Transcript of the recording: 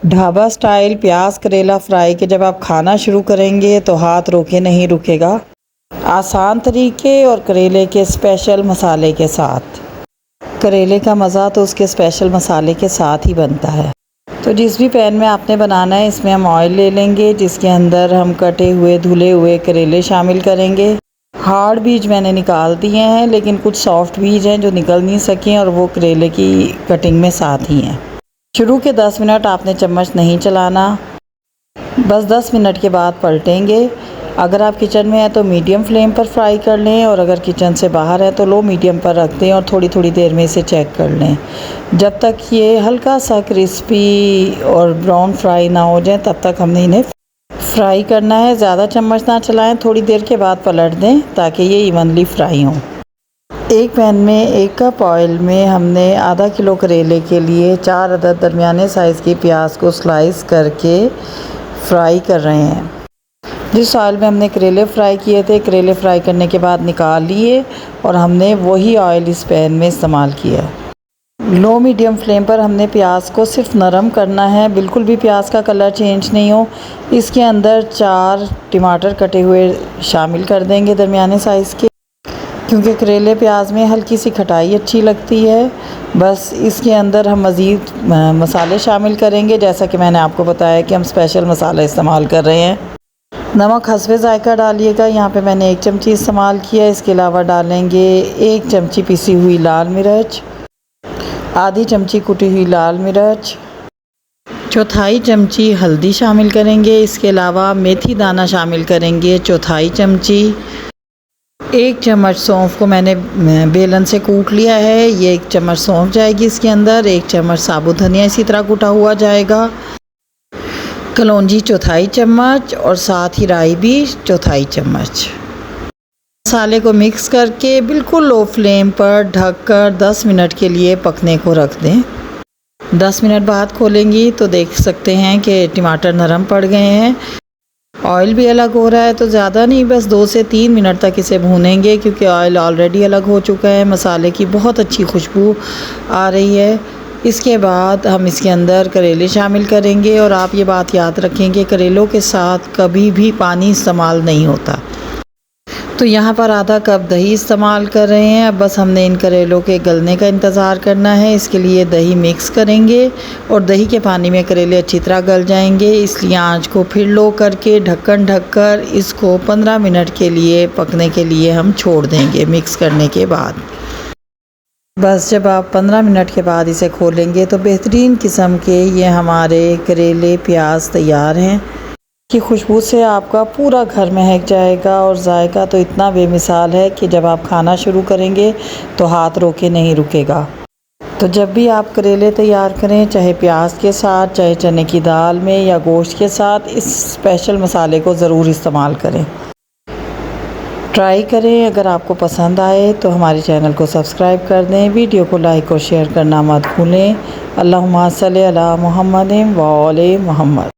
Dhaba style प्याज करेला fry के जब आप खाना शुरू करेंगे तो हाथ रोके नहीं रुकेगा। आसान तरीके और करेले के स्पेशल मसाले के साथ। करेले का मज़ा तो उसके स्पेशल मसाले के साथ ही बनता है। तो जिस भी पैन में आपने बनाना है इसमें हम ऑयल ले लेंगे, जिसके अंदर हम कटे हुए धुले हुए करेले शामिल करेंगे। हार्ड बीज मैंने निकाल दिए हैं, लेकिन कुछ सॉफ्ट बीज हैं जो निकल नहीं सके और वो करेले की कटिंग में साथ ही हैं। शुरू के 10 मिनट आपने चम्मच नहीं चलाना, बस 10 मिनट के बाद पलटेंगे। अगर आप किचन में हैं तो मीडियम फ्लेम पर फ्राई कर लें, और अगर किचन से बाहर है तो लो मीडियम पर रख दें और थोड़ी थोड़ी देर में इसे चेक कर लें। जब तक ये हल्का सा क्रिस्पी और ब्राउन फ्राई ना हो जाए तब तक हमने इन्हें फ्राई करना है। ज़्यादा चम्मच ना चलाएं, थोड़ी देर के बाद पलट दें ताकि ये इवनली फ्राई हों। एक पैन में 1 कप ऑयल में हमने आधा किलो करेले के लिए 4 अदद दरमियाने साइज़ की प्याज को स्लाइस करके फ्राई कर रहे हैं। जिस ऑयल में हमने करेले फ्राई किए थे, करेले फ्राई करने के बाद निकाल लिए और हमने वही ऑयल इस पैन में इस्तेमाल किया। लो मीडियम फ्लेम पर हमने प्याज को सिर्फ नरम करना है, बिल्कुल भी प्याज का कलर चेंज नहीं हो। इसके अंदर 4 टमाटर कटे हुए शामिल कर देंगे दरमियाने साइज़ के, क्योंकि करेले प्याज में हल्की सी खटाई अच्छी लगती है। बस इसके अंदर हम मज़ीद मसाले शामिल करेंगे, जैसा कि मैंने आपको बताया कि हम स्पेशल मसाला इस्तेमाल कर रहे हैं। नमक हस्बे ज़ायका डालिएगा, यहाँ पे मैंने 1 चमची इस्तेमाल किया। इसके अलावा डालेंगे 1 चमची पिसी हुई लाल मिर्च, आधी चमची कुटी हुई लाल मिर्च, चौथाई चमची हल्दी शामिल करेंगे। इसके अलावा मेथी दाना शामिल करेंगे चौथाई चमची। 1 चम्मच सौंफ को मैंने बेलन से कूट लिया है, ये 1 चम्मच सौंफ जाएगी इसके अंदर। 1 चम्मच साबुत धनिया इसी तरह कूटा हुआ जाएगा। कलौंजी चौथाई चम्मच और साथ ही राई भी चौथाई चम्मच। मसाले को मिक्स करके बिल्कुल लो फ्लेम पर ढककर 10 मिनट के लिए पकने को रख दें। 10 मिनट बाद खोलेंगी तो देख सकते हैं कि टमाटर नरम पड़ गए हैं। ऑयल भी अलग हो रहा है, तो ज़्यादा नहीं, बस 2 से 3 मिनट तक इसे भूनेंगे, क्योंकि ऑयल ऑलरेडी अलग हो चुका है। मसाले की बहुत अच्छी खुशबू आ रही है। इसके बाद हम इसके अंदर करेले शामिल करेंगे, और आप ये बात याद रखें कि करेलों के साथ कभी भी पानी इस्तेमाल नहीं होता। तो यहाँ पर आधा कप दही इस्तेमाल कर रहे हैं। अब बस हमने इन करेलों के गलने का इंतज़ार करना है। इसके लिए दही मिक्स करेंगे और दही के पानी में करेले अच्छी तरह गल जाएंगे। इसलिए आंच को फिर लो करके ढक्कन ढककर इसको 15 मिनट के लिए पकने के लिए हम छोड़ देंगे मिक्स करने के बाद। बस जब आप 15 मिनट के बाद इसे खोलेंगे तो बेहतरीन किस्म के ये हमारे करेले प्याज तैयार हैं की खुशबू से आपका पूरा घर महक जाएगा। और जायका तो इतना बेमिसाल है कि जब आप खाना शुरू करेंगे तो हाथ रोके नहीं रुकेगा। तो जब भी आप करेले तैयार करें, चाहे प्याज के साथ, चाहे चने की दाल में या गोश्त के साथ, इस स्पेशल मसाले को ज़रूर इस्तेमाल करें। ट्राई करें। अगर आपको पसंद आए तो हमारे चैनल को सब्सक्राइब कर दें, वीडियो को लाइक और शेयर करना मत भूलें। अल्लाहुम्मा सल्ली अला मुहम्मदिन व आले मुहम्मद।